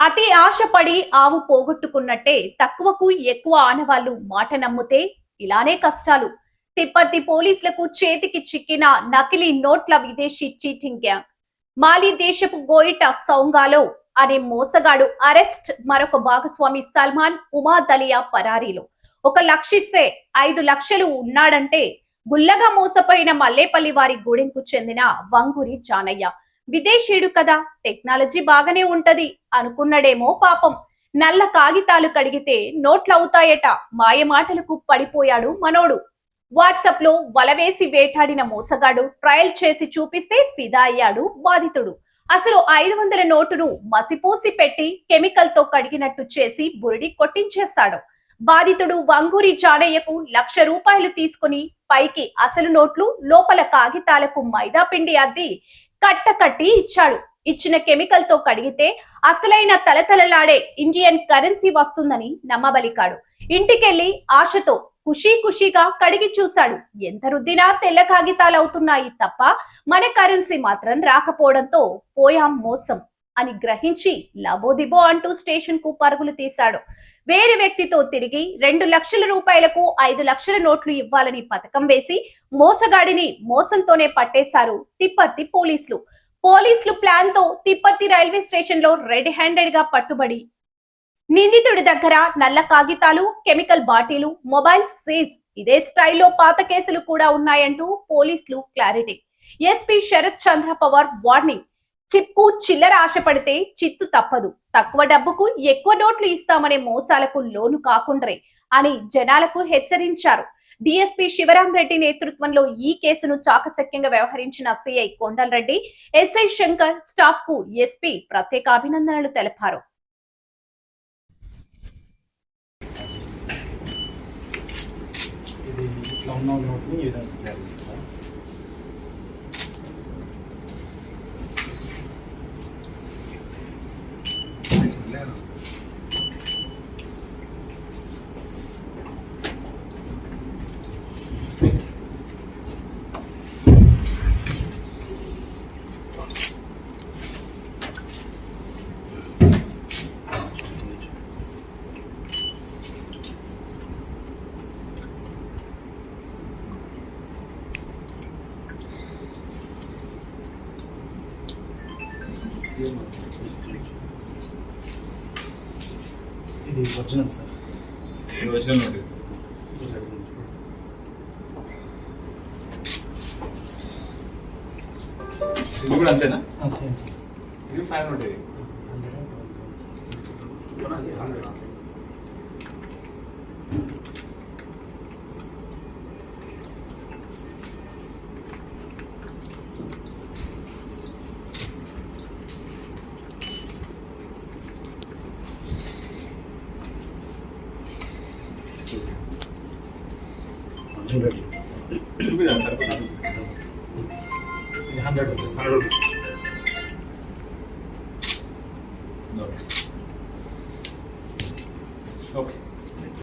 అతి ఆశపడి ఆవు పోగొట్టుకున్నట్టే తక్కువకు ఎక్కువ ఆనవాళ్లు మాట నమ్మితే ఇలానే కష్టాలు. తిప్పర్తి పోలీసులకు చేతికి చిక్కిన నకిలీ నోట్ల విదేశీ చీటింగ్ గ్యాంగ్. మాలి దేశపు గోయిట సౌంగాలో అనే మోసగాడు అరెస్ట్. మరొక భాగస్వామి సల్మాన్ ఉమాదలియా పరారీలో. 1,00,000 ఇస్తే 5 లక్షలు ఉన్నాడంటే గుల్లగా మోసపోయిన మల్లేపల్లి వారి గూడెంకు చెందిన వంగూరి జానయ్య. విదేశీయుడు కదా, టెక్నాలజీ బాగానే ఉంటది అనుకున్నాడేమో పాపం. నల్ల కాగితాలు కడిగితే నోట్లవుతాయట మాయ మాటలకు పడిపోయాడు మనోడు. వాట్సాప్ లో వలవేసి వేటాడిన మోసగాడు ట్రయల్ చేసి చూపిస్తే ఫిదా అయ్యాడు బాధితుడు. అసలు 500 నోటును మసిపూసి పెట్టి కెమికల్ తో కడిగినట్టు చేసి బురిడి కొట్టించేశాడు. బాధితుడు వంగూరి జానయ్యకు ₹1,00,000 తీసుకుని పైకి అసలు నోట్లు, లోపల కాగితాలకు మైదా పిండి అద్ది కట్టి ఇచ్చాడు. ఇచ్చిన కెమికల్ తో కడిగితే అసలైన తలతలలాడే ఇండియన్ కరెన్సీ వస్తుందని నమ్మబలికాడు. ఇంటికెళ్లి ఆశతో ఖుషీగా కడిగి చూశాడు. ఎంత రుద్దినా తెల్ల కాగితాలు అవుతున్నాయి తప్ప మన కరెన్సీ మాత్రం రాకపోవడంతో పోయాం మోసం అని గ్రహించి లబోదిబో అంటూ స్టేషన్ కు పరుగులు తీశాడు. వేరే వ్యక్తితో తిరిగి ₹2,00,000కు 5 లక్షల నోట్లు ఇవ్వాలని పథకం వేసి మోసగాడిని మోసంతోనే పట్టేశారు తిప్పర్తి పోలీసులు. ప్లాన్ తో తిప్పర్తి రైల్వే స్టేషన్ లో రెడ్ హ్యాండెడ్ గా పట్టుబడి నిందితుడి దగ్గర నల్ల కాగితాలు, కెమికల్ బాటిలు, మొబైల్ సీజ్. ఇదే స్టైల్లో పాత కేసులు కూడా ఉన్నాయంటూ పోలీసులు క్లారిటీ. ఎస్పీ శరత్ చంద్ర పవార్ వార్నింగ్. చిప్కు చిల్లర ఆశపడితే చిత్తు తప్పదు. తక్కువ డబ్బుకు ఎక్కువ నోట్లు ఇస్తామనే మోసాలకు లోను కాకుండ్రే అని జనాలకు హెచ్చరించారు. డిఎస్పీ శివరాం రెడ్డి నేతృత్వంలో ఈ కేసును చాకచక్యంగా వ్యవహరించిన CI Kondal Reddy, SI Shankar, staff కు ఎస్పీ ప్రత్యేక అభినందనలు తెలిపారు. ఇది ఒరిజినల్ సార్. ఇది ఒరిజినల్ నోట్. ఇది కూడా అంతేనా? Same sir. ఇది ఫైవ్ నోట్. ఇది ఇది 100 రూపీస్.